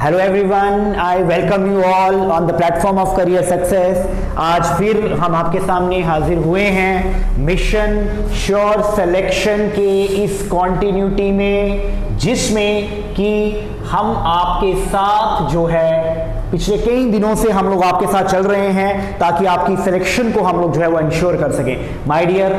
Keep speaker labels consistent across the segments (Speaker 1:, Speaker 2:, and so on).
Speaker 1: Hello everyone, I welcome you all on the platform of career success. आज फिर हम आपके सामने हाजिर हुए हैं मिशन श्योर सिलेक्शन के इस कॉन्टिन्यूटी में, जिसमें कि हम आपके साथ जो है पिछले कई दिनों से हम लोग आपके साथ चल रहे हैं ताकि आपकी सिलेक्शन को हम लोग जो है वो इंश्योर कर सकें। My dear,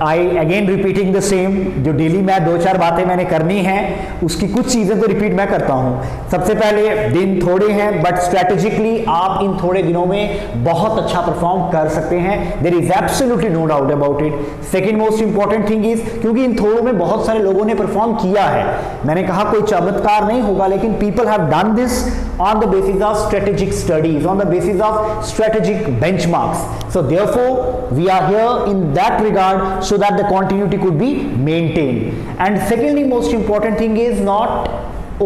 Speaker 1: I again repeating the same, जो डेली मैं 2-4 बातें मैंने करनी है उसकी कुछ चीजें तो रिपीट मैं करता हूं। सबसे पहले, दिन थोड़े हैं बट स्ट्रेटेजिकली आप इन थोड़े दिनों में बहुत अच्छा परफॉर्म कर सकते हैं। There is absolutely no doubt about it. Second most important thing is, क्योंकि इन थोड़ों में बहुत सारे लोगों ने परफॉर्म किया है, मैंने कहा कोई चमत्कार नहीं होगा, लेकिन people have done this on the basis of strategic studies, on the basis of strategic benchmarks. So therefore we are here in that regard so that the continuity could be maintained. And secondly most important thing is not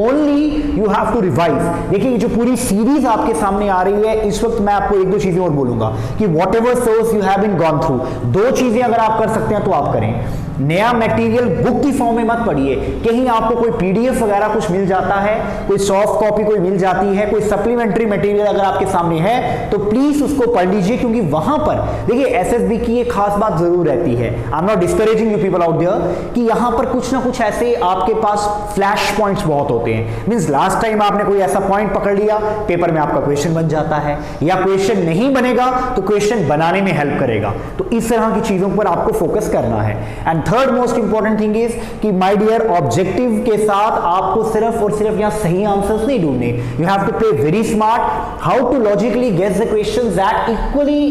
Speaker 1: only you have to revise. देखिए ये जो पूरी series आपके सामने आ रही है, इस वक्त मैं आपको 1-2 चीजें और बोलूंगा कि whatever source you have been gone through, 2 चीजें अगर आप कर सकते हैं तो आप करें। नया मटेरियल बुक की फॉर्म में मत पढ़िए, कहीं आपको कोई पीडीएफ वगैरह कुछ मिल जाता है, कोई सॉफ्ट कॉपी कोई मिल जाती है, कोई सप्लीमेंट्री मटेरियल अगर आपके सामने है तो प्लीज उसको पढ़ लीजिए, क्योंकि वहां पर देखिए एसएसबी की एक खास बात जरूर रहती है। I am not discouraging you people out there कि यहां पर कुछ ना कुछ ऐसे आपके पास फ्लैश पॉइंट्स बहुत होते हैं। मींस लास्ट टाइम आपने कोई ऐसा पॉइंट पकड़ लिया, पेपर में आपका क्वेश्चन बन जाता है, या क्वेश्चन नहीं बनेगा तो क्वेश्चन बनाने में हेल्प करेगा। तो इस तरह की चीजों पर आपको फोकस करना है। And third most important thing is कि माय डियर, ऑब्जेक्टिव के साथ आपको सिर्फ और सिर्फ यहां सही आंसर्स नहीं ढूंढने, you have to play very smart, how to logically guess the questions that equally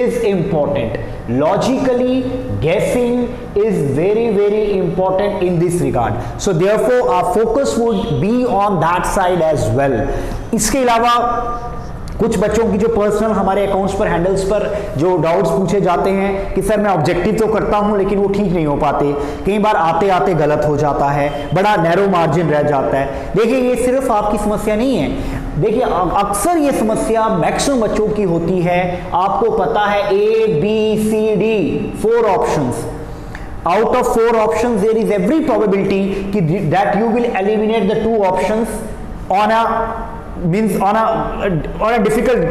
Speaker 1: is important. Logically guessing is very very important in this regard, so therefore our focus would be on that side as well. इसके अलावा कुछ बच्चों की जो personal हमारे accounts पर, handles पर जो डाउट्स पूछे जाते हैं कि सर मैं ऑब्जेक्टिव तो करता हूं लेकिन वो ठीक नहीं हो पाते, कई बार आते आते गलत हो जाता है, बड़ा नैरो मार्जिन रह जाता है। देखिए ये सिर्फ आपकी समस्या नहीं है, देखिए अक्सर ये समस्या मैक्सिमम बच्चों की होती है। आपको पता है ABCD 4 options, out of 4 options there is every probability that you will eliminate the 2 options on a difficult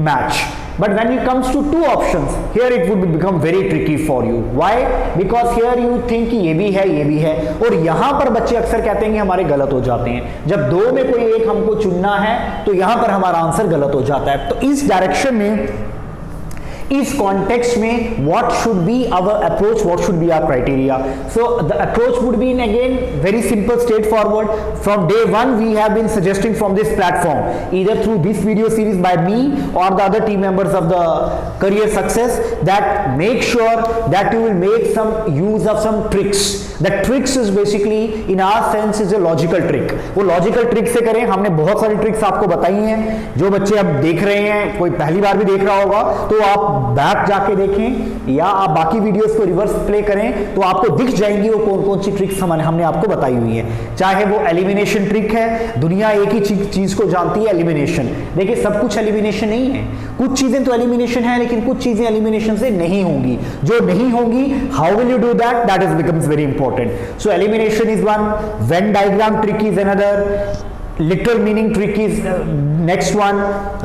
Speaker 1: match. But when it comes to 2 options, here it would become very tricky for you. Why? Because here you think कि ये भी है, और यहाँ पर बच्चे अक्सर कहते हैं कि हमारे गलत हो जाते हैं। जब 2 में कोई एक हमको चुनना है तो यहाँ पर हमारा आंसर गलत हो जाता है। तो इस डायरेक्शन में, इस कॉन्टेक्स्ट में what should be our approach, what should be our criteria? So the approach would be in again very simple, straightforward. From day one we have been suggesting from this platform, either through this video series by me or the other team members of the Career Success, that make sure that you will make some use of some tricks. The tricks is basically in our sense is a logical trick. वो logical trick से करें, हमने बहुत सारी tricks आपको बताई हैं। जो बच्चे अब देख रहे हैं, कोई पहली बार भी देख रहा होगा तो आप बैक जाके देखें या आप बाकी वीडियोस को रिवर्स प्ले करें तो आपको दिख जाएंगी वो कौन कौन सी ट्रिक्स हमने आपको बताई हुई है। चाहे वो एलिमिनेशन ट्रिक है, दुनिया एक ही चीज को जानती है, एलिमिनेशन। देखिए सब कुछ एलिमिनेशन नहीं है, कुछ चीजें तो एलिमिनेशन है लेकिन कुछ चीजें एलिमिनेशन से नहीं होंगी। जो नहीं होंगी, how will you do that, that is becomes very important. So elimination is one, Venn diagram trick is another, literal meaning trick is next one,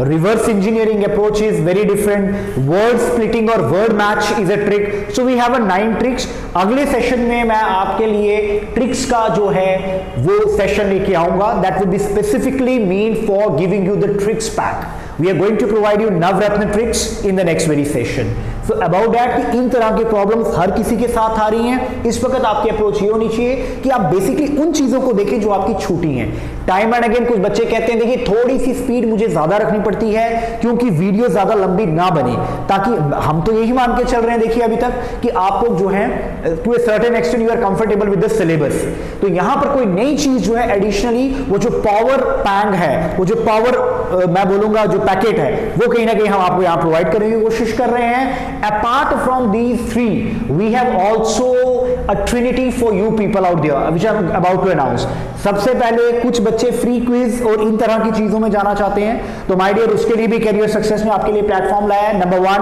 Speaker 1: reverse engineering approach is very different, word splitting or word match is a trick. So we have a 9 tricks. अगले session में मैं आपके लिए tricks का जो है वो session लेके आऊंगा, that will be specifically mean for giving you the tricks pack. We are going to provide you Navratna tricks in the next very session. So about that कि इन तरह के प्रॉब्लम्स हर किसी के साथ आ रही हैं, इस वक्त आपकी अप्रोच ये होनी चाहिए कि आप बेसिकली उन चीजों को देखें जो आपकी छूटी हैं। टाइम एंड अगेन कुछ बच्चे कहते हैं देखिए थोड़ी सी स्पीड मुझे ज्यादा रखनी पड़ती है क्योंकि वीडियो ज्यादा लंबी ना बने, ताकि हम तो यही मान के चल रहे हैं देखिए अभी तक कि आप लोग जो है to a certain extent you are comfortable with the syllabus. तो यहां पर कोई नई चीज जो है एडिशनली, वो जो पावर पैंग है, वो जो पावर मैं बोलूंगा जो पैकेट है, वो कहीं ना कहीं हम आपको यहां प्रोवाइड करने की कोशिश कर रहे हैं। Apart from these 3, we have also a trinity for you people out there, which I'm about to announce. सबसे पहले कुछ बच्चे फ्री क्विज और इन तरह की चीजों में जाना चाहते हैं, तो माय डियर उसके लिए भी करियर सक्सेस में आपके लिए प्लेटफॉर्म लाया है। Number 1,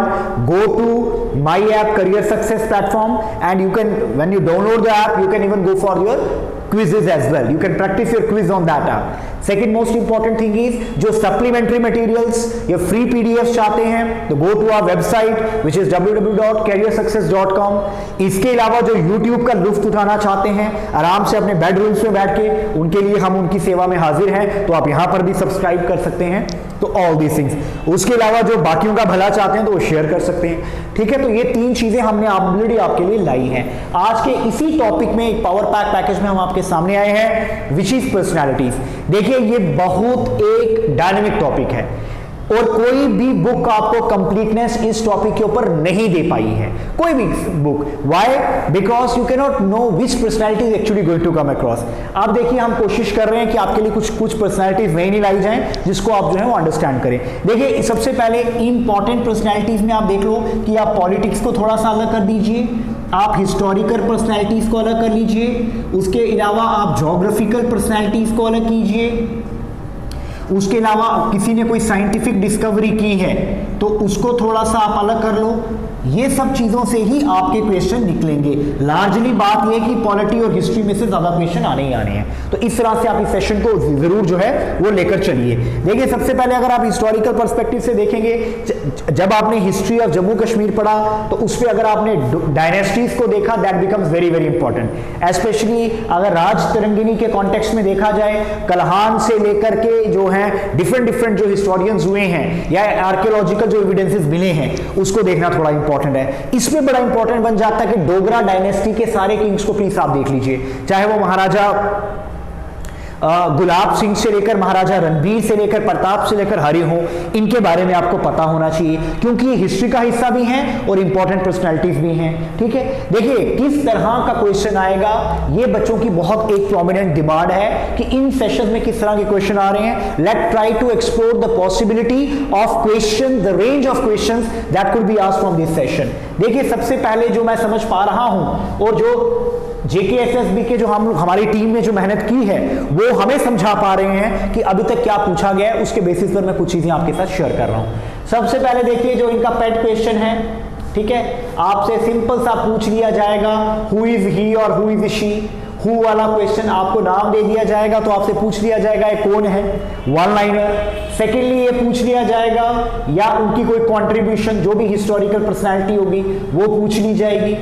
Speaker 1: go to my app career success platform and you can, when you download the app, you can even go for your quizzes as well. You can practice your quiz on that app. Second most important thing is जो supplementary materials या free PDF चाहते हैं तो go to our website which is www.careersuccess.com। इसके अलावा जो YouTube का लुत्फ उठाना चाहते हैं आराम से अपने बेडरूम्स में बैठ के, उनके लिए हम उनकी सेवा में हाजिर हैं, तो आप यहां पर भी सब्सक्राइब कर सकते हैं। तो ऑल दीज थिंग्स, उसके अलावा जो बाकियों का भला चाहते हैं तो वो शेयर कर सकते हैं, ठीक है। तो ये 3 चीजें हमने ऑलरेडी आपके लिए लाई हैं। आज के इसी टॉपिक में एक पावर पैक पैकेज में हम आपके सामने आए हैं विच इज पर्सनैलिटीज। देखिए ये बहुत एक डायनेमिक टॉपिक है और कोई भी बुक आपको कंप्लीटनेस इस टॉपिक के ऊपर नहीं दे पाई है, कोई भी book. Why? Because you can not know which personality is actually going to come across. आप देखिए हम कोशिश कर रहे हैं कि आपके लिए कुछ पर्सनैलिटीज नहीं लाई जाएं जिसको आप जो है वो अंडरस्टैंड करें। देखिए सबसे पहले इंपॉर्टेंट पर्सनैलिटीज में आप देख लो कि आप पॉलिटिक्स को थोड़ा सा अलग कर दीजिए, आप हिस्टोरिकल पर्सनैलिटीज को अलग कर लीजिए, उसके अलावा आप ज्योग्राफिकल पर्सनैलिटीज को अलग कीजिए, उसके अलावा किसी ने कोई साइंटिफिक डिस्कवरी की है तो उसको थोड़ा सा आप अलग कर लो। ये सब चीजों से ही आपके क्वेश्चन निकलेंगे। लार्जली बात यह कि पॉलिटी और हिस्ट्री में से ज्यादा क्वेश्चन आने ही आने हैं, तो इस तरह से आप इस सेशन को जरूर जो है वो लेकर चलिए। देखिए सबसे पहले अगर आप हिस्टोरिकल पर्सपेक्टिव से देखेंगे, जब आपने हिस्ट्री ऑफ जम्मू कश्मीर पढ़ा तो उस पर अगर आपने डायनेस्टीज को देखा, that becomes very very important. Specially अगर राज तरंगिनी के कॉन्टेक्स्ट में देखा जाए, कलहान से लेकर के जो है डिफरेंट जो हिस्टोरियंस हुए हैं या आर्कियोलॉजिकल जो एविडेंसेस मिले हैं उसको देखना थोड़ा इंपॉर्टेंट है। इसमें बड़ा इंपॉर्टेंट बन जाता है कि डोगरा डायनेस्टी के सारे किंग्स को प्लीज आप देख लीजिए, चाहे वो महाराजा गुलाब सिंह से लेकर महाराजा रणबीर से लेकर प्रताप से लेकर हरि हो, इनके बारे में आपको पता होना चाहिए क्योंकि ये हिस्ट्री का हिस्सा भी हैं और इंपॉर्टेंट पर्सनैलिटीज भी हैं, ठीक है। देखिए किस तरह का क्वेश्चन आएगा, ये बच्चों की बहुत एक प्रोमिनेंट डिमांड है कि इन सेशन में किस तरह के क्वेश्चन आ रहे हैं। Let try to explore the possibility of question, the range of question that could be asked from this session. देखिए सबसे पहले जो मैं समझ पा रहा हूं और जो JKSSB के जो हमारी टीम ने जो मेहनत की है वो हमें समझा पा रहे हैं कि अभी तक क्या पूछा गया है, उसके बेसिस पर मैं कुछ चीजें आपके साथ शेयर कर रहा हूं। सबसे पहले देखिए जो इनका पेट क्वेश्चन है, ठीक है, आपसे सिंपल सा पूछ लिया जाएगा हु इज ही और हु इज शी। हु वाला क्वेश्चन आपको नाम दे दिया जाएगा तो आपसे पूछ लिया जाएगा ये कौन है, वन लाइनर। सेकेंडली ये पूछ लिया जाएगा या उनकी कोई कॉन्ट्रीब्यूशन जो भी हिस्टोरिकल पर्सनैलिटी होगी वो पूछ ली जाएगी।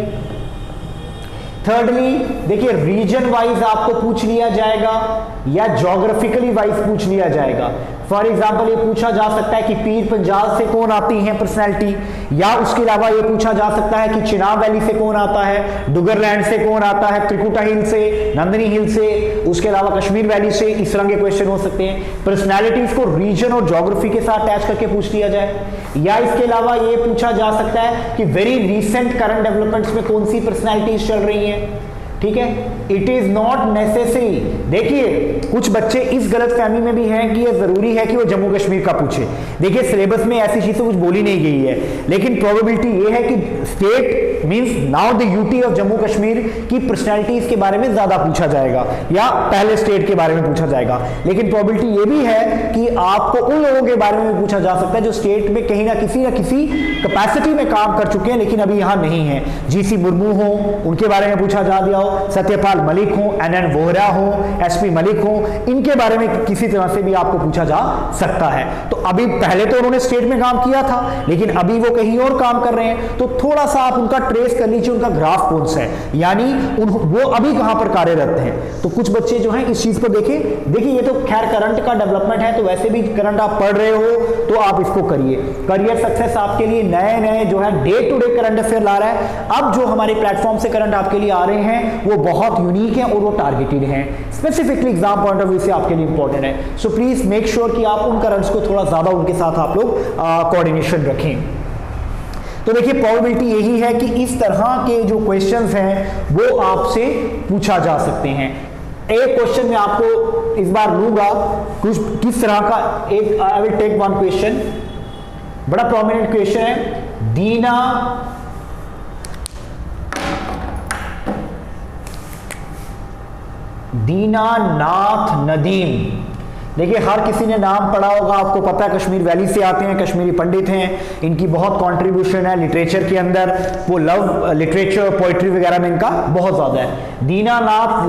Speaker 1: थर्डली देखिए रीजन वाइज आपको पूछ लिया जाएगा या ज्योग्राफिकली वाइज पूछ लिया जाएगा। फॉर एग्जाम्पल ये पूछा जा सकता है कि पीर पंजाल से कौन आती है पर्सनैलिटी, या उसके अलावा ये पूछा जा सकता है कि चिनाब वैली से कौन आता है, डुगरलैंड से कौन आता है, त्रिकुटा हिल से, नंदनी हिल से, उसके अलावा कश्मीर वैली से। इस तरह के क्वेश्चन हो सकते हैं। पर्सनैलिटीज को रीजन और ज्योग्राफी के साथ अटैच करके पूछ लिया जाए, या इसके अलावा ये पूछा जा सकता है कि वेरी रिसेंट करंट डेवलपमेंट्स में कौन सी पर्सनैलिटीज चल रही हैं, ठीक है। It is not necessary. देखिए कुछ बच्चे इस गलत फहमी में भी हैं कि ये जरूरी है कि वो जम्मू कश्मीर का पूछे। देखिए सिलेबस में ऐसी चीजें कुछ बोली नहीं गई है, लेकिन प्रोबेबिलिटी ये है कि state means now the UT of Jammu Kashmir की पर्सनैलिटीज के बारे में ज्यादा पूछा जाएगा या पहले स्टेट के बारे में पूछा जाएगा। लेकिन प्रोबेबिलिटी ये भी है कि आपको उन लोगों के बारे में पूछा जा सकता है जो स्टेट में कहीं ना किसी कैपेसिटी में काम कर चुके हैं लेकिन अभी यहां नहीं है। जीसी मुर्मू हो, उनके बारे में पूछा जा दिया हो, सत्यपाल मलिक हो, NN वोहरा हो, SP मलिक हो, इनके बारे में किसी तरह से भी आपको पूछा जा सकता है। तो अभी पहले तो उन्होंने स्टेट में काम किया था लेकिन अभी वो कहीं और काम कर रहे हैं, तो थोड़ा सा आप उनका ट्रेस कर लीजिए, उनका ग्राफ कौन सा है, यानी वो अभी कहां पर कार्यरत हैं। तो कुछ बच्चे जो हैं इस चीज को देखें। देखिए ये तो खैर करंट का डेवलपमेंट है, तो वैसे भी करंट आप पढ़ रहे हो तो आप इसको करिए। करियर सक्सेस आपके लिए नए नए जो है day to day current affair ला रहा है। अब जो हमारे प्लेटफॉर्म से करंट आपके लिए आ रहे हैं वो बहुत यूनिक है और वो टारगेटेड हैं, specifically exam point of view से आपके लिए इंपॉर्टेंट है। सो प्लीज मेक श्योर कि आप उन करंट्स को थोड़ा ज्यादा उनके साथ आप लोग कोऑर्डिनेशन रखें। तो देखिए प्रोबेबिलिटी यही है कि इस तरह के जो क्वेश्चंस हैं वो आपसे पूछा जा सकते हैं। एक क्वेश्चन मैं आपको इस बार लूंगा कुछ किस तरह का, एक I will take one question, बड़ा प्रोमिनेंट क्वेश्चन है। दीनानाथ नदीम। देखिए हर किसी ने नाम पढ़ा होगा, आपको पता है कश्मीर वैली से आते हैं, कश्मीरी पंडित हैं, इनकी बहुत कंट्रीब्यूशन है लिटरेचर के अंदर, वो लव लिटरेचर पोइट्री वगैरह में इनका बहुत ज्यादा है। Dinanath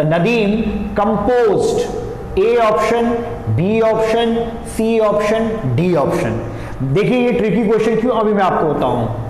Speaker 1: Nadeem composed A option, B option, C option, D option. देखिए ये ट्रिकी क्वेश्चन क्यों, अभी मैं आपको बताऊं।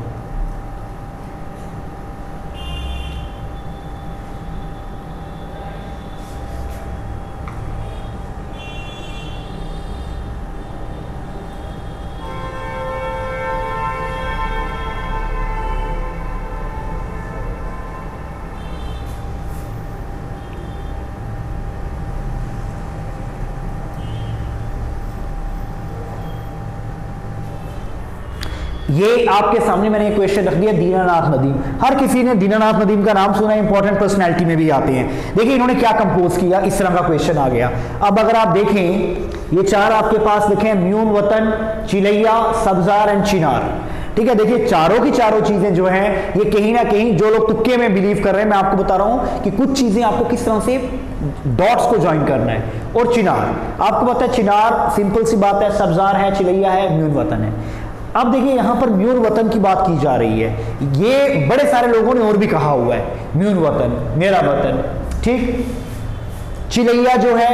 Speaker 1: ये आपके सामने मैंने एक क्वेश्चन रख दिया, दीनानाथ नदीम। हर किसी ने दीनानाथ नदीम का नाम सुना है, इंपॉर्टेंट पर्सनैलिटी में भी आते हैं। देखिए इन्होंने क्या कंपोज किया, इस तरह का क्वेश्चन आ गया। अब अगर आप देखें, ये चार आपके पास लिखे हैं, म्यून वतन, चिलैया, सब्जार एंड चिनार। ठीक है, देखिए चारों की चारों चीजें जो हैं, ये कहीं ना कहीं जो लोग तुक्के में बिलीव कर रहे हैं, मैं आपको बता रहा हूं कि कुछ चीजें आपको किस तरह से डॉट्स को ज्वाइन करना है। और चिनार, आपको पता है चिनार सिंपल सी बात है, सब्जार है, चिलैया है, म्यून वतन है। अब देखिए यहां पर म्यून वतन की बात की जा रही है, ये बड़े सारे लोगों ने और भी कहा हुआ है, म्यून वतन, मेरा वतन। ठीक, चिलैया जो है,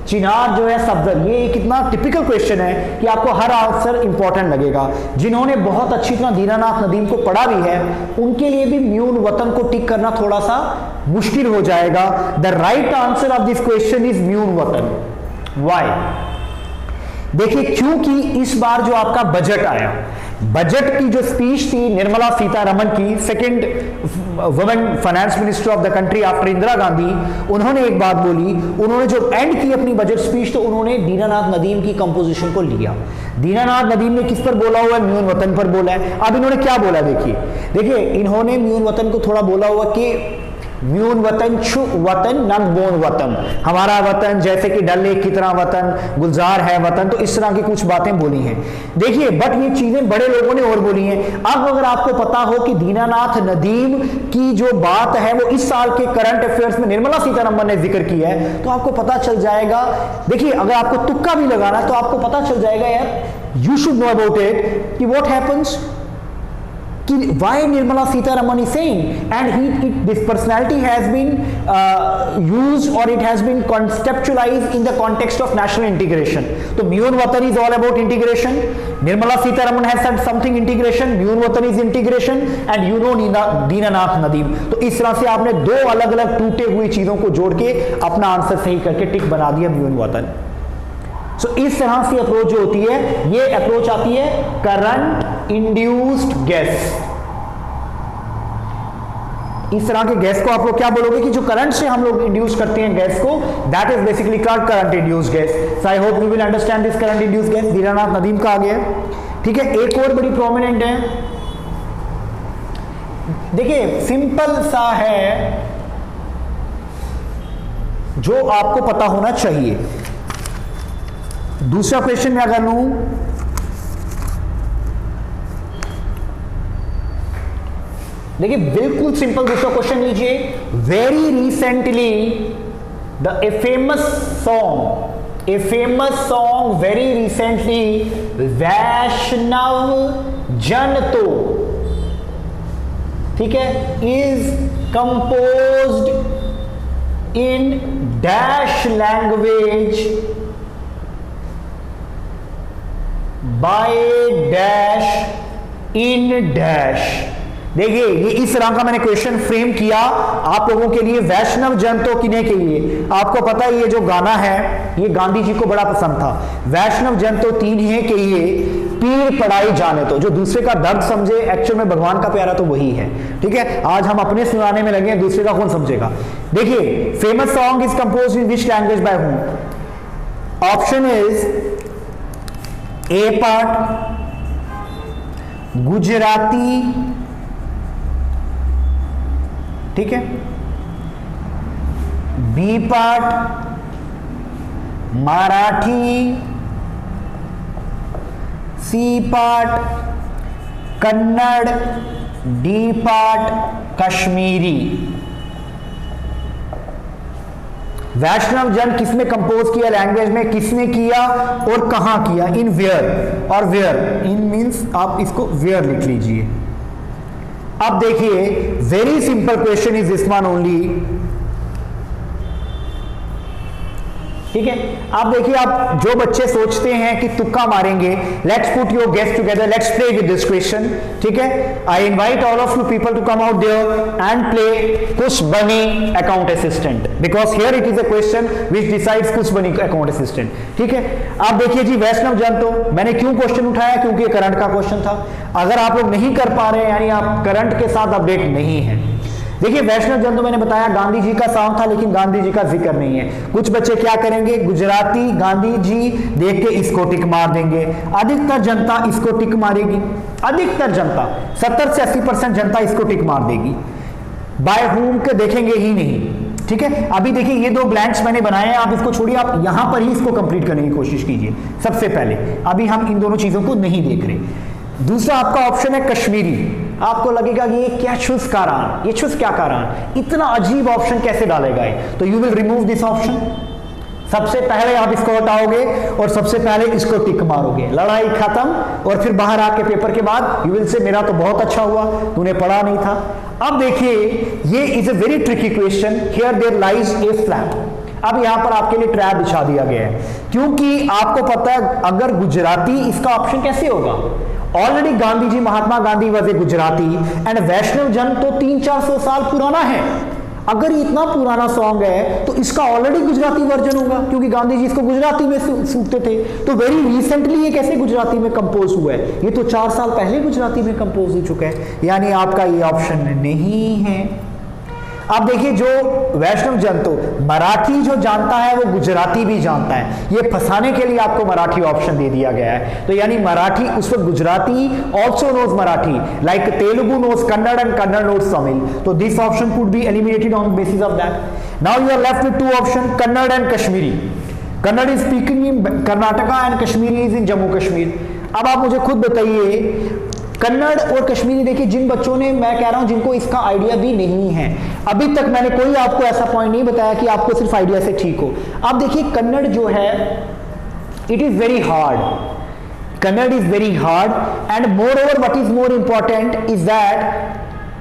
Speaker 1: चिनार जो है, सब्जर। ये कितना टिपिकल क्वेश्चन है कि आपको हर आंसर इंपॉर्टेंट लगेगा। जिन्होंने बहुत अच्छी तरह दीनानाथ नदीम को पढ़ा भी है, उनके लिए भी म्यून वतन को टिक करना थोड़ा सा मुश्किल हो जाएगा। The right answer of this question is म्यून वतन। वाई? देखिए क्योंकि इस बार जो आपका बजट आया, बजट की जो स्पीच थी निर्मला सीतारमण की, second women finance minister of the country after Indira Gandhi, उन्होंने एक बात बोली। उन्होंने जो एंड की अपनी बजट स्पीच, तो उन्होंने दीनानाथ नदीम की कंपोजिशन को लिया। दीनानाथ नदीम ने किस पर बोला हुआ है? म्यून वतन पर बोला है। अब इन्होंने क्या बोला, देखिए इन्होंने म्यून वतन को थोड़ा बोला हुआ कि म्यून वतन छु वतन नम बोन वतन, हमारा वतन जैसे कि डल लेक की तरह वतन, गुलजार है वतन, तो इस तरह की कुछ बातें बोली हैं। देखिए बट ये चीजें बड़े लोगों ने और बोली हैं। अब अगर आपको पता हो कि दीनानाथ नदीम की जो बात है वो इस साल के करंट अफेयर्स में निर्मला सीतारमण ने जिक्र किया है, तो आपको पता चल जाएगा। देखिए अगर आपको तुक्का भी लगाना तो आपको पता चल जाएगा यार, you should know about it कि what happens, why Nirmala Sitharaman is saying, and this personality has been used or it has been conceptualized in the context of national integration. So Myun Watan is all about integration. Nirmala Sitharaman has said something integration. Myun Watan is integration, and you know Deenanath Nadeem. तो इस तरह से आपने दो अलग अलग टूटे हुई चीजों को जोड़ के अपना आंसर सही करके टिक बना दिया म्यून वतन। सो इस तरह से अप्रोच जो होती है, ये अप्रोच आती है करंट इंड्यूस्ड गैस। इस तरह के गैस को आप लोग क्या बोलोगे कि जो करंट से हम लोग इंड्यूस करते हैं गैस को, that is basically called current induced gas. So I hope you will understand this current induced gas. Dinanath Nadeem का आ गया। ठीक है, एक और बड़ी प्रोमिनेंट है, देखिए सिंपल सा है जो आपको पता होना चाहिए। दूसरा क्वेश्चन मैं अगर लूं, देखिए बिल्कुल सिंपल दूसरा क्वेश्चन लीजिए। Very recently a famous song very recently Vaishnav Jan तो, ठीक है, is composed in dash language by dash in dash. देखिए ये इस तरह का मैंने क्वेश्चन फ्रेम किया आप लोगों के लिए, वैष्णव जन तो किने के लिए। आपको पता है ये जो गाना है ये गांधी जी को बड़ा पसंद था। वैष्णव जन तो तीन है कि ये पीर पढ़ाई जाने तो, जो दूसरे का दर्द समझे, एक्चुअल में भगवान का प्यारा तो वही है। ठीक है, आज हम अपने सुनाने में लगे हैं, दूसरे का कौन समझेगा। देखिए famous song is composed in which language by whom? Option is a part Gujarati, ठीक है, b part Marathi, c part Kannada, d part Kashmiri. Vaishnav Jan किसने कंपोज किया, लैंग्वेज में किसने किया और कहां किया? इन वेयर, और वेयर इन मींस आप इसको वेयर लिख लीजिए। अब देखिए very simple question is this one only. ठीक है। आप देखिए, आप जो बच्चे सोचते हैं कि तुक्का मारेंगे, let's put your guess together, let's play with this question, ठीक है। I invite all of you people to come out there and play कुछ बनी account assistant, because here it is a question which decides कुछ बनी account assistant, ठीक है। आप देखिए जी, वैष्णव जन, तो मैंने क्यों क्वेश्चन उठाया, क्योंकि ये करंट का क्वेश्चन था। अगर आप लोग नहीं कर पा रहे हैं, यानी आप करंट के साथ अपडेट नहीं है। देखिए, वैष्णव जन तो मैंने बताया गांधी जी का सॉन्ग था, लेकिन गांधी जी का जिक्र नहीं है। कुछ बच्चे क्या करेंगे, गुजराती गांधी जी देख के इसको टिक मार देंगे। अधिकतर जनता इसको टिक मारेगी, अधिकतर जनता 70 से 80% जनता इसको टिक मार देगी। बाय होम के देखेंगे ही नहीं, ठीक है। अभी देखिए, ये दो ब्लैंक्स मैंने बनाए हैं, आप इसको छोड़िए, आप यहां पर ही इसको कंप्लीट करने की कोशिश कीजिए सबसे पहले। अभी हम इन दोनों चीजों को नहीं देख रहे। दूसरा आपका ऑप्शन है कश्मीरी। आपको लगेगा कि ये क्या छुस कारण, ये छुस क्या कारण, इतना अजीब ऑप्शन कैसे डालेगा ये, तो you will remove this option. सबसे पहले आप इसको हटाओगे और सबसे पहले इसको टिक मारोगे, लड़ाई खत्म। और फिर बाहर आके पेपर के बाद यू विल से मेरा तो बहुत अच्छा हुआ, तूने पढ़ा नहीं था। अब देखिए, ये is a very tricky question, here there lies a trap. अब यहां पर आपके लिए ट्रैप बिछा दिया गया है, क्योंकि आपको पता है अगर गुजराती, इसका ऑप्शन कैसे होगा। Already Gandhi ji, Mahatma Gandhi was a Gujarati and Vaishnav Jan तो 300-400 साल पुराना है। अगर ये इतना पुराना सॉन्ग है तो इसका ऑलरेडी गुजराती वर्जन होगा, क्योंकि गांधी जी इसको गुजराती में सूखते थे। तो वेरी रिसेंटली ये कैसे गुजराती में कंपोज हुआ है, ये तो 4 साल पहले गुजराती में कंपोज हो चुका है, यानी आपका ये ऑप्शन नहीं है। अब देखिए, जो वैष्णव जन तो मराठी जो जानता है वो गुजराती भी जानता है, ये फंसाने के लिए आपको मराठी ऑप्शन दे दिया गया है। तो यानी मराठी उस वक्त Gujarati also knows Marathi, like Telugu knows Kannada and Kannada knows Tamil. तो this option could be eliminated on basis of that. Now you are left with 2 option, Kannada and Kashmiri. Kannada is speaking in Karnataka and Kashmiri is in Jammu Kashmir. अब आप मुझे खुद बताइए, कन्नड़ और कश्मीरी, देखिए जिन बच्चों ने, मैं कह रहा हूं जिनको इसका आइडिया भी नहीं है, अभी तक मैंने कोई आपको ऐसा पॉइंट नहीं बताया कि आपको सिर्फ आइडिया से ठीक हो। आप देखिए, कन्नड़ जो है it is very hard, Kannada is very hard and more over what is more important is that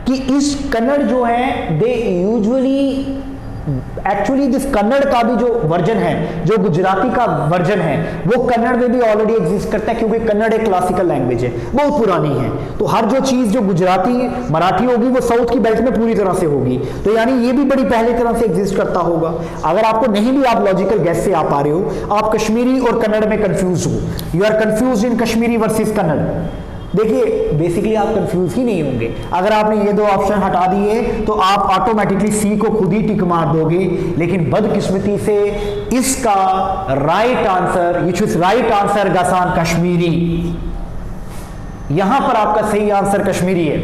Speaker 1: कि इस कन्नड़ जो है they usually actually this Kannada का भी जो वर्जन है, जो गुजराती का वर्जन है, वो कन्नड़ में भी ऑलरेडी एग्जिस्ट करता है, क्योंकि कन्नड़ एक क्लासिकल लैंग्वेज है, बहुत पुरानी है। तो हर जो चीज जो गुजराती मराठी होगी वो साउथ की बेल्ट में पूरी तरह से होगी, तो यानी ये भी बड़ी पहले तरह से एग्जिस्ट करता होगा। अगर आपको नहीं भी आप लॉजिकल गैस से आ पा रहे हो, आप कश्मीरी और कन्नड़ में कंफ्यूज हो, you are confuse in Kashmiri versus Kannada, देखिए बेसिकली आप कंफ्यूज ही नहीं होंगे। अगर आपने ये 2 ऑप्शन हटा दिए तो आप ऑटोमेटिकली सी को खुद ही टिक मार दोगे। लेकिन बदकिस्मती से इसका राइट आंसर, ये चूज राइट आंसर गसान कश्मीरी, यहां पर आपका सही आंसर कश्मीरी है।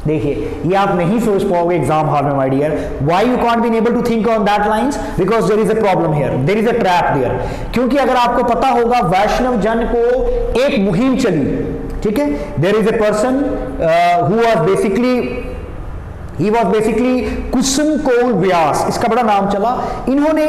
Speaker 1: देखिए, ये आप नहीं सोच पाओगे एग्जाम हॉल में, my dear. Why you can't be able to think on that lines, because there is a problem here, there is a trap there. क्योंकि अगर आपको पता होगा, वैष्णव जन को एक मुहिम चली, ठीक है, there is a person who was basically Kusum Kaul Vyas, इसका बड़ा नाम चला। इन्होंने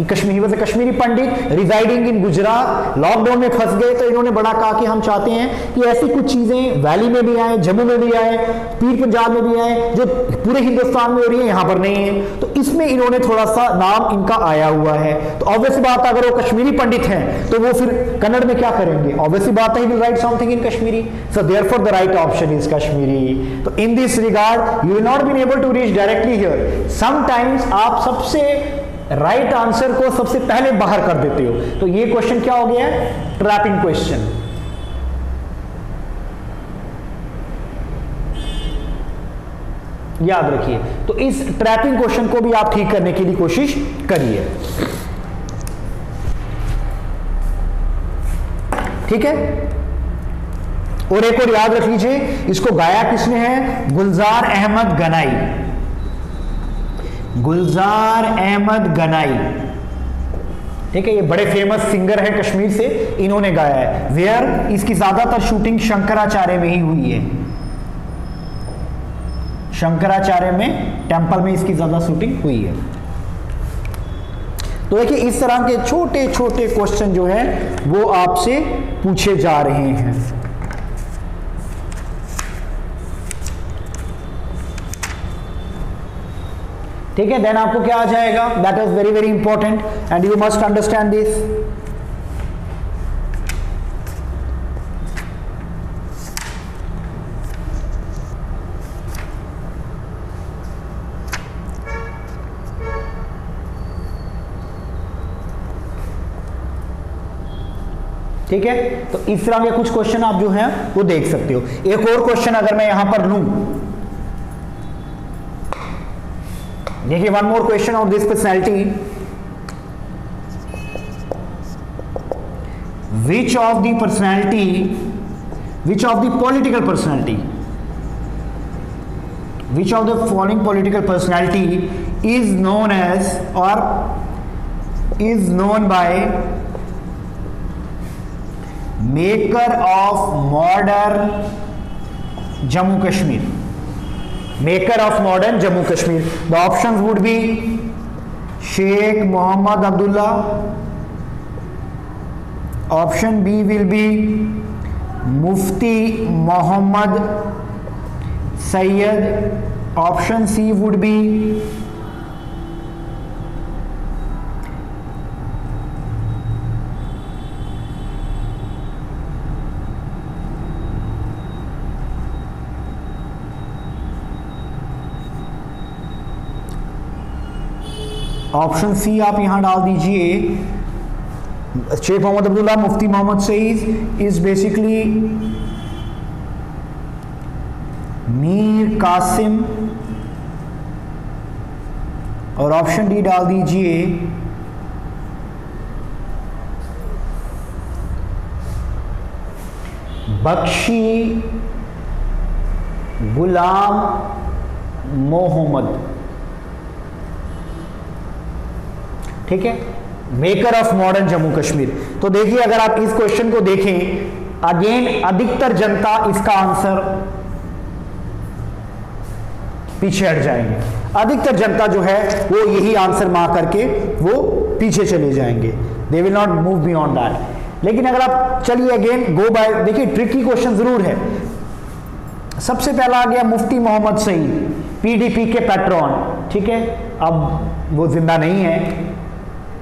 Speaker 1: Kashmiri Pandit residing in Gujarat, lockdown में फंस गए, तो इन्होंने बड़ा कहा कि हम चाहते हैं कि ऐसी कुछ चीजें वैली में भी आए, जम्मू में भी आए, पीर पंजाब में भी आए, जो पूरे हिंदुस्तान में हो रही है, यहां पर नहीं है। तो इसमें इन्होंने थोड़ा सा नाम इनका आया हुआ है। तो ऑब्वियसली बात, अगर वो कश्मीरी पंडित हैं तो वो फिर कन्नड़ में क्या करेंगे, ऑब्वियसली बात है he will write something in Kashmiri, so therefore the right option is Kashmiri. तो in this regard you will not be able to reach directly here. Sometimes आप सबसे राइट आंसर को सबसे पहले बाहर कर देते हो। तो ये क्वेश्चन क्या हो गया, ट्रैपिंग क्वेश्चन। याद रखिए, तो इस ट्रैपिंग क्वेश्चन को भी आप ठीक करने की कोशिश करिए, ठीक है। और एक और याद रख लीजिए, इसको गाया किसने है, गुलजार अहमद गनाई, गुलजार अहमद गनाई, ठीक है। ये बड़े फेमस सिंगर है कश्मीर से, इन्होंने गाया है। वेयर, इसकी ज्यादातर शूटिंग शंकराचार्य में ही हुई है, शंकराचार्य में टेंपल में इसकी ज्यादा शूटिंग हुई है। तो देखिए, इस तरह के छोटे छोटे क्वेश्चन जो है वो आपसे पूछे जा रहे हैं। ठीक है, देन आपको क्या आ जाएगा, that is very very important and you must understand this. ठीक है, तो इस तरह के कुछ क्वेश्चन आप जो हैं वो देख सकते हो। एक और क्वेश्चन अगर मैं यहां पर लूं, देखिए one more question of this personality, which of the personality, which of the political personality, which of the following political personality is known as और is known by maker of modern Jammu Kashmir, maker of modern Jammu Kashmir. The options would be Sheikh Mohammad Abdullah, option b will be Mufti Mohammad Sayeed, option c would be option c आप यहां डाल दीजिए, शेख मोहम्मद अब्दुल्ला, मुफ्ती Mohammad Saeed is basically Mir Qasim, और option D डाल दीजिए बख्शी गुलाम मोहम्मद। ठीक है, maker of modern Jammu Kashmir. तो देखिए अगर आप इस क्वेश्चन को देखें, अगेन अधिकतर जनता इसका आंसर पीछे हट जाएंगे, अधिकतर जनता जो है वो यही आंसर मार करके वो पीछे चले जाएंगे, they will not move beyond that. लेकिन अगर आप चलिए अगेन गो बाय, देखिए ट्रिकी क्वेश्चन जरूर है। सबसे पहला आ गया मुफ्ती मोहम्मद सईद, पीडीपी के पैट्रॉन। ठीक है, अब वो जिंदा नहीं है।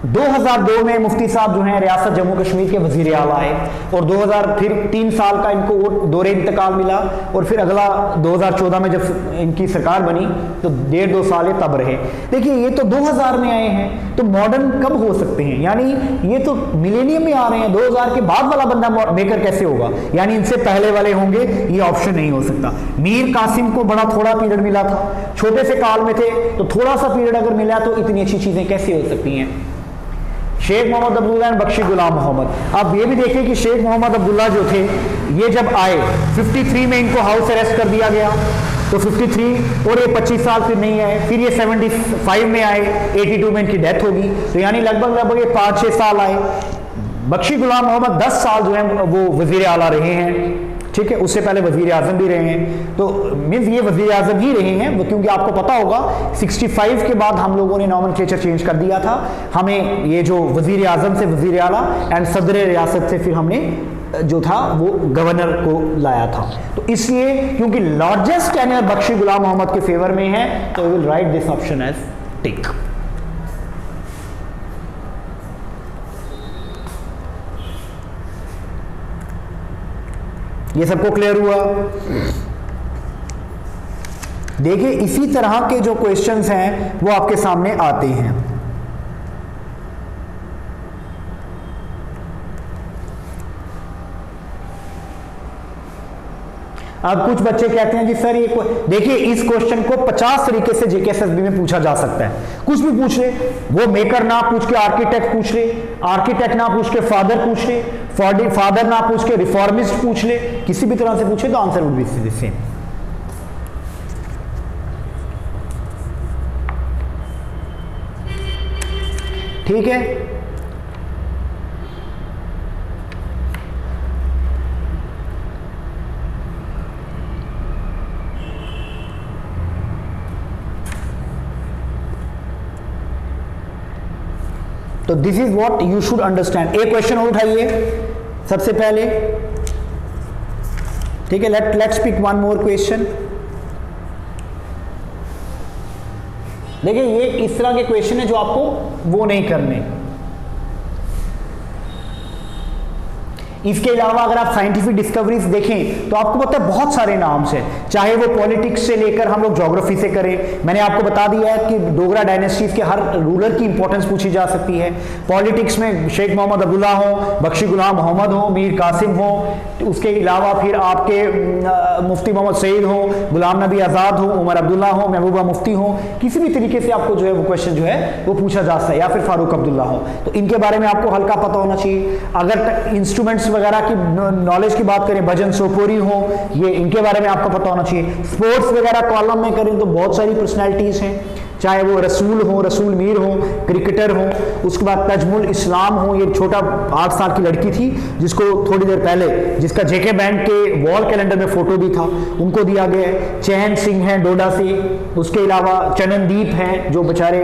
Speaker 1: 2002 में मुफ्ती साहब जो हैं रियासत जम्मू कश्मीर के वजीर आला आए और 2000 फिर 3 साल का इनको दौरे इंतकाल मिला और फिर अगला 2014 में जब इनकी सरकार बनी तो 1.5-2 साल तब रहे। देखिए ये तो 2000 में आए हैं, तो मॉडर्न कब हो सकते हैं, यानी ये तो मिलेनियम में आ रहे हैं, 2000 के बाद वाला बंदा मेकर कैसे होगा, यानी इनसे पहले वाले होंगे, ये ऑप्शन नहीं हो सकता। मीर कासिम को बड़ा थोड़ा पीरियड मिला था, छोटे से काल में थे, तो थोड़ा सा पीरियड अगर मिला तो इतनी अच्छी चीजें कैसे हो सकती हैं। शेख मोहम्मद अब्दुल्ला एंड बख्शी गुलाम मोहम्मद। अब ये भी देखिए कि शेख मोहम्मद अब्दुल्ला जो थे ये जब आए 53 में इनको हाउस अरेस्ट कर दिया गया, तो 53 और ये 25 साल फिर नहीं आए, फिर ये 75 में आए, 82 में इनकी डेथ होगी, तो यानी लगभग ये 5-6 साल आए। बख्शी गुलाम मोहम्मद 10 साल जो है वो वजीर आला रहे हैं। ठीक है, उससे पहले वजीर आजम भी रहे हैं, तो मीन्स ये वजीर आजम ही रहे हैं, क्योंकि आपको पता होगा 65 के बाद हम लोगों ने नॉमेनक्लेचर चेंज कर दिया था, हमें ये जो वजीर आजम से वजीर आला एंड सदर रियासत से फिर हमने जो था वो गवर्नर को लाया था। तो इसलिए क्योंकि लार्जेस्ट टेन्योर बख्शी गुलाम मोहम्मद के फेवर में है, तो we will write this option as tick. ये सबको क्लियर हुआ। देखिए इसी तरह के जो क्वेश्चंस हैं वो आपके सामने आते हैं। अब कुछ बच्चे कहते हैं कि सर ये देखिए इस क्वेश्चन को 50 तरीके से जेकेएसएसबी में पूछा जा सकता है, कुछ भी पूछ ले, वो मेकर ना पूछ के आर्किटेक्ट पूछ ले, आर्किटेक्ट ना पूछ के फादर पूछ ले, फादर ना पूछ के रिफॉर्मिस्ट पूछ ले, किसी भी तरह से पूछे तो आंसर वुड बी सेम। ठीक है, तो this is what you should understand. एक क्वेश्चन और उठाइए सबसे पहले। ठीक है, let's pick one more question. देखिए ये इस तरह के क्वेश्चन है जो आपको वो नहीं करने। इसके अलावा अगर आप साइंटिफिक डिस्कवरीज देखें तो आपको पता है बहुत सारे नाम से, चाहे वो पॉलिटिक्स से लेकर हम लोग ज्योग्राफी से करें। मैंने आपको बता दिया है कि डोगरा डायनेस्टीज के हर रूलर की इंपॉर्टेंस पूछी जा सकती है। पॉलिटिक्स में शेख मोहम्मद अब्दुल्ला हो, बख्शी गुलाम मोहम्मद हो, मीर कासिम हो, उसके अलावा फिर आपके मुफ्ती मोहम्मद सईद हो, गुलाम नबी आज़ाद हो, उमर अब्दुल्ला हो, महबूबा मुफ्ती हो, किसी भी तरीके से आपको जो है वो क्वेश्चन जो है वो पूछा जा सकता है, या फिर फारूक अब्दुल्ला हो। तो इनके बारे में आपको हल्का पता होना चाहिए। अगर इंस्ट्रूमेंट्स वगैरह की नॉलेज की बात करें, भजन सोपोरी हो, ये इनके बारे में आपको पता होना चाहिए। स्पोर्ट्स वगैरह कॉलम में करें तो बहुत सारी पर्सनैलिटीज हैं, चाहे वो रसूल हो, रसूल मीर हो, क्रिकेटर हो, उसके बाद तजमुल इस्लाम हो, ये छोटा 8 साल की लड़की थी जिसको थोड़ी देर पहले जिसका जेके बैंक के वॉल कैलेंडर में फोटो भी था, उनको दिया गया है। चैन सिंह हैं डोडा से, उसके अलावा चरणदीप हैं जो बेचारे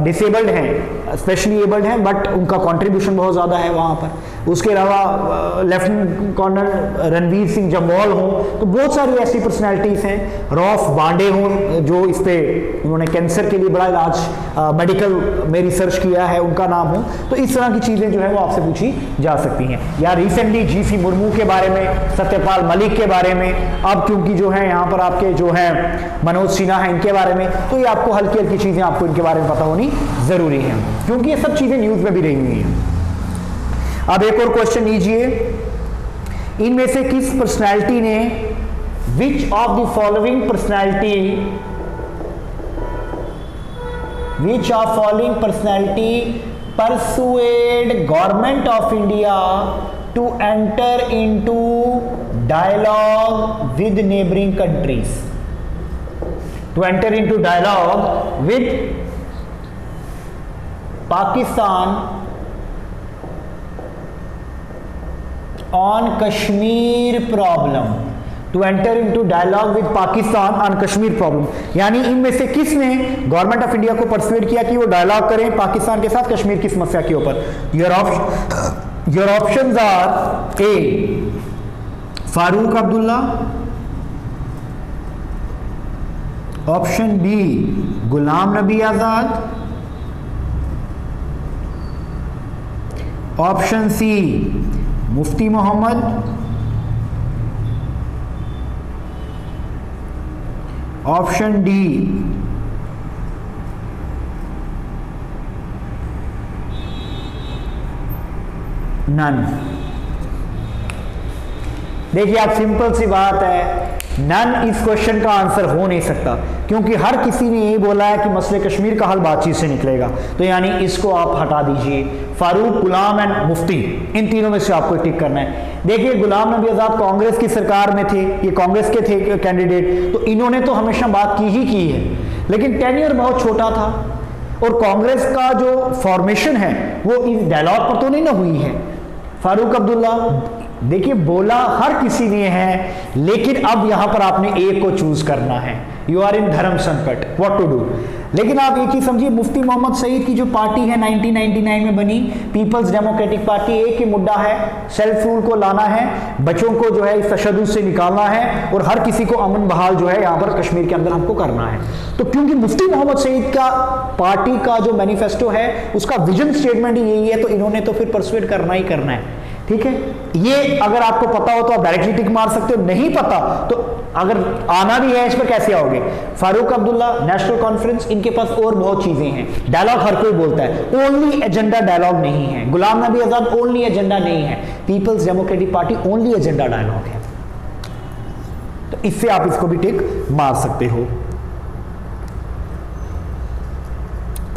Speaker 1: डिसेबल्ड हैं, स्पेशली एबल्ड हैं, बट उनका कंट्रीब्यूशन बहुत ज़्यादा है वहाँ पर। उसके अलावा लेफ्टिनेंट कर्नल रणवीर सिंह जम्वाल हो, तो बहुत सारी ऐसी पर्सनैलिटीज़ हैं। रॉफ बांडे हो जो इस पर उन्होंने कैंसर के लिए बड़ा इलाज मेडिकल में रिसर्च किया है, उनका नाम हो। तो इस तरह की चीज़ें जो है वो आपसे पूछी जा सकती हैं। या रिसेंटली जीसी मुर्मू के बारे में, सत्यपाल मलिक के बारे में, अब क्योंकि जो है यहाँ पर आपके जो है मनोज सिन्हा है इनके बारे में, तो ये आपको हल्की हल्की चीज़ें आपको इनके बारे में पता होनी ज़रूरी है, क्योंकि ये सब चीज़ें न्यूज़ में भी रही हुई हैं। अब एक और क्वेश्चन लीजिए, इनमें से किस पर्सनैलिटी ने विच of the following personality Which of following personality persuade government of India to enter into dialogue with neighboring countries? To enter into dialogue with Pakistan on Kashmir problem. To enter into dialogue with Pakistan on Kashmir problem, यानी इनमें से किसने government of India को persuade किया कि वो dialogue करें पाकिस्तान के साथ कश्मीर की समस्या के ऊपर? Your options are a Farooq Abdullah, option b Ghulam Nabi Azad, option c Mufti Mohammad, option d none. देखिए आप, सिंपल सी बात है, नन इस क्वेश्चन का आंसर हो नहीं सकता, क्योंकि हर किसी ने यही बोला है कि मसले कश्मीर का हल बातचीत से निकलेगा। तो यानी इसको आप हटा दीजिए। फारूक, गुलाम एंड मुफ्ती, इन तीनों में से आपको टिक करना है। देखिए गुलाम नबी आज़ाद कांग्रेस की सरकार में थे, ये कांग्रेस के थे कैंडिडेट, तो इन्होंने तो हमेशा बात की ही की है, लेकिन टेन्योर बहुत छोटा था और कांग्रेस का जो फॉर्मेशन है वो इस डायलॉग पर तो नहीं ना हुई है। फारूक अब्दुल्ला, देखिए बोला हर किसी ने है, लेकिन अब यहां पर आपने एक को चूज करना है। यू आर इन धर्म संकट, व्हाट टू डू। लेकिन आप एक ही समझिए, मुफ्ती मोहम्मद सईद की जो पार्टी है 1999 में बनी, पीपल्स डेमोक्रेटिक पार्टी, एक ही मुद्दा है, सेल्फ रूल को लाना है, बच्चों को जो है इस तशद्दुद से निकालना है और हर किसी को अमन बहाल जो है यहाँ पर कश्मीर के अंदर हमको करना है। तो क्योंकि मुफ्ती मोहम्मद सईद का पार्टी का जो मैनिफेस्टो है उसका विजन स्टेटमेंट ही यही है, तो इन्होंने तो फिर परसुएड करना ही करना है। ठीक है, ये अगर आपको पता हो तो आप डायरेक्टली टिक मार सकते हो, नहीं पता तो अगर आना भी है इस पर कैसे आओगे। फारूक अब्दुल्ला, नेशनल कॉन्फ्रेंस, इनके पास और बहुत चीजें हैं, डायलॉग हर कोई बोलता है, ओनली एजेंडा डायलॉग नहीं है। गुलाम नबी आजाद ओनली एजेंडा नहीं है, Peoples Democratic Party only agenda dialogue है। तो इससे आप इसको भी टिक मार सकते हो।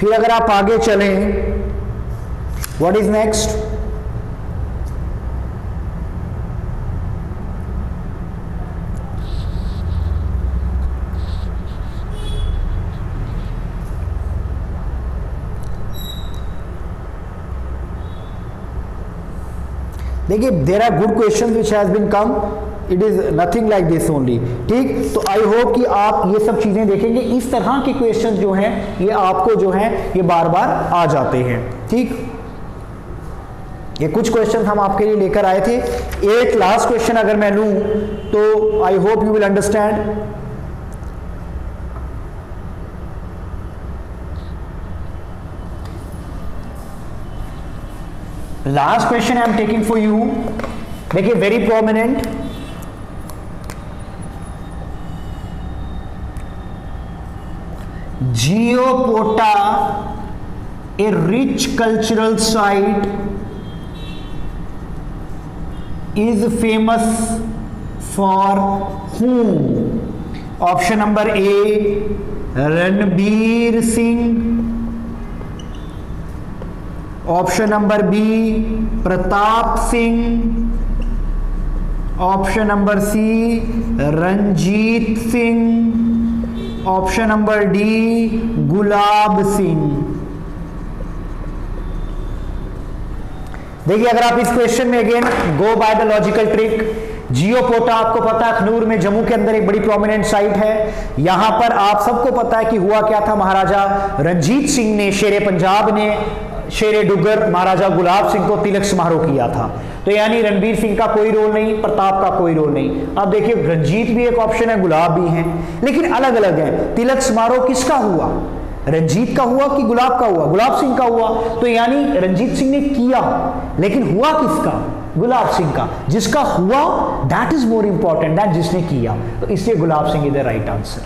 Speaker 1: फिर अगर आप आगे चलें, व्हाट इज नेक्स्ट? देखिए there are good question which has been come, it is nothing like this only. ठीक, तो आई होप कि आप ये सब चीजें देखेंगे, इस तरह के क्वेश्चन जो हैं ये आपको जो हैं ये बार बार आ जाते हैं। ठीक, ये कुछ क्वेश्चन हम आपके लिए लेकर आए थे। एक लास्ट क्वेश्चन अगर मैं लूं तो I hope you will understand. Last question I am taking for you, देखिए वेरी प्रोमिनेंट, जियोपोटा a rich cultural site is famous for whom? Option number A, Ranbir Singh. Option number B, Pratap Singh. Option number C, Ranjit Singh. Option number D, Gulab Singh. देखिए अगर आप इस question में again go by the logical trick, जियोपोटा आपको पता है अखनूर में जम्मू के अंदर एक बड़ी प्रोमिनेंट साइट है। यहां पर आप सबको पता है कि हुआ क्या था, महाराजा रंजीत सिंह ने, शेरे पंजाब ने, शेरे डुगर महाराजा गुलाब सिंह को तिलक समारोह किया था। तो यानी रणबीर सिंह का कोई रोल नहीं, प्रताप का कोई रोल नहीं। अब देखिए रंजीत भी एक ऑप्शन है, गुलाब भी है, लेकिन अलग अलग है। तिलक समारोह किसका हुआ, रंजीत का हुआ कि गुलाब का हुआ, गुलाब सिंह का हुआ। तो यानी रंजीत सिंह ने किया, लेकिन हुआ किसका, गुलाब सिंह का। जिसका हुआ that is more important that जिसने किया, तो इसलिए Gulab Singh is the right answer.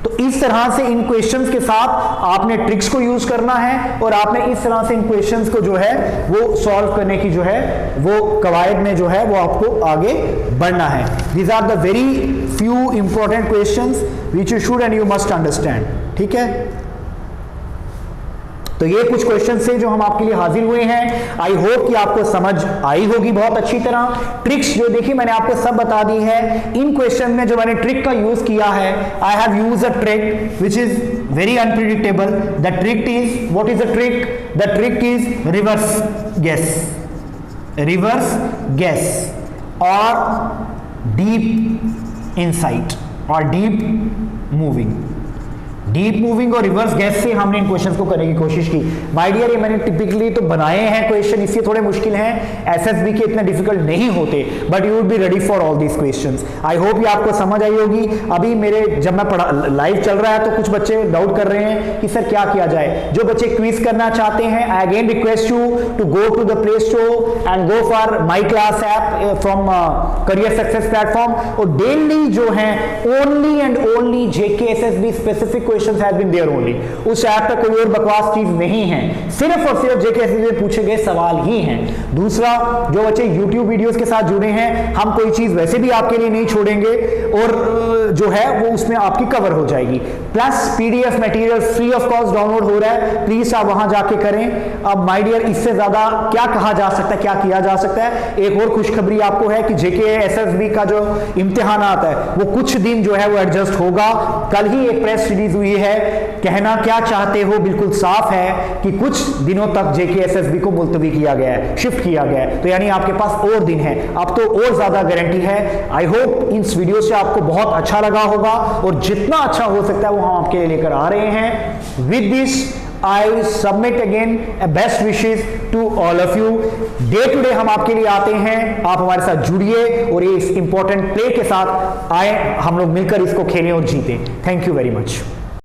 Speaker 1: तो इस तरह से इन क्वेश्चंस के साथ आपने ट्रिक्स को यूज करना है और आपने इस तरह से इन क्वेश्चंस को जो है वो सॉल्व करने की जो है वो कवायद में जो है वो आपको आगे बढ़ना है। These are the very few important questions which you should and you must understand. ठीक है, तो ये कुछ क्वेश्चन से जो हम आपके लिए हाजिर हुए हैं। आई होप कि आपको समझ आई होगी बहुत अच्छी तरह। ट्रिक्स जो देखिए मैंने आपको सब बता दी है। इन क्वेश्चन में जो मैंने ट्रिक का यूज किया है, I have use a trick which is very unpredictable. The trick is, what is the trick? The trick is reverse guess, reverse guess और डीप इनसाइट और डीप मूविंग। डीप मूविंग और reverse guess से हमने इन questions को करने की कोशिश की। माय डियर, ये मैंने टिपिकली तो बनाए हैं क्वेश्चन, इसलिए थोड़े मुश्किल हैं, एसएसबी के इतने डिफिकल्ट नहीं होते, but you would be ready for all these questions. I hope ये आपको समझ आई होगी। अभी मेरे जब मैं पढ़ा लाइव चल रहा है तो कुछ बच्चे डाउट कर रहे हैं कि सर क्या किया जाए। जो बच्चे क्विज करना चाहते हैं, I again request you to go to the play store and go for my class app from career success platform. और डेली जो है only and only JKSSB specific questions have been there only. उस app पे कोई और बकवास चीज नहीं है, सिर्फ और सिर्फ जेकेएसएसबी में पूछे गए सवाल ही हैं। दूसरा, जो बच्चे YouTube वीडियोस के साथ जुड़े हैं, हम कोई चीज वैसे भी आपके लिए नहीं छोड़ेंगे और जो है वो उसमें आपकी कवर हो जाएगी। Plus PDF material free of cost download हो रहा है, प्लीज आप वहां जाके करें। अब माय डियर, इससे ज्यादा क्या कहा जा सकता है, क्या किया जा सकता है। एक और खुशखबरी आपको है कि जेकेएसएसबी का जो इम्तिहान आता है वो कुछ दिन जो है वो एडजस्ट होगा। कल ही एक प्रेस रिलीज हुई है, कहना क्या चाहते हो बिल्कुल साफ है कि कुछ दिनों तक जेकेएसएसबी को मुलतवी किया गया है, शिफ्ट किया गया है। तो यानी आपके पास और दिन है, अब तो और ज्यादा गारंटी है। आई होप इस वीडियो से आपको बहुत अच्छा लगा होगा और जितना अच्छा हो सकता है वो हम आपके लिए लेकर आ रहे हैं। With this I submit again best wishes to all of you। Day to day हम आपके लिए आते हैं, आप हमारे साथ जुड़िए और ये इस इंपॉर्टेंट प्ले के साथ आए, हम लोग मिलकर इसको खेलें और जीतें। Thank you very much.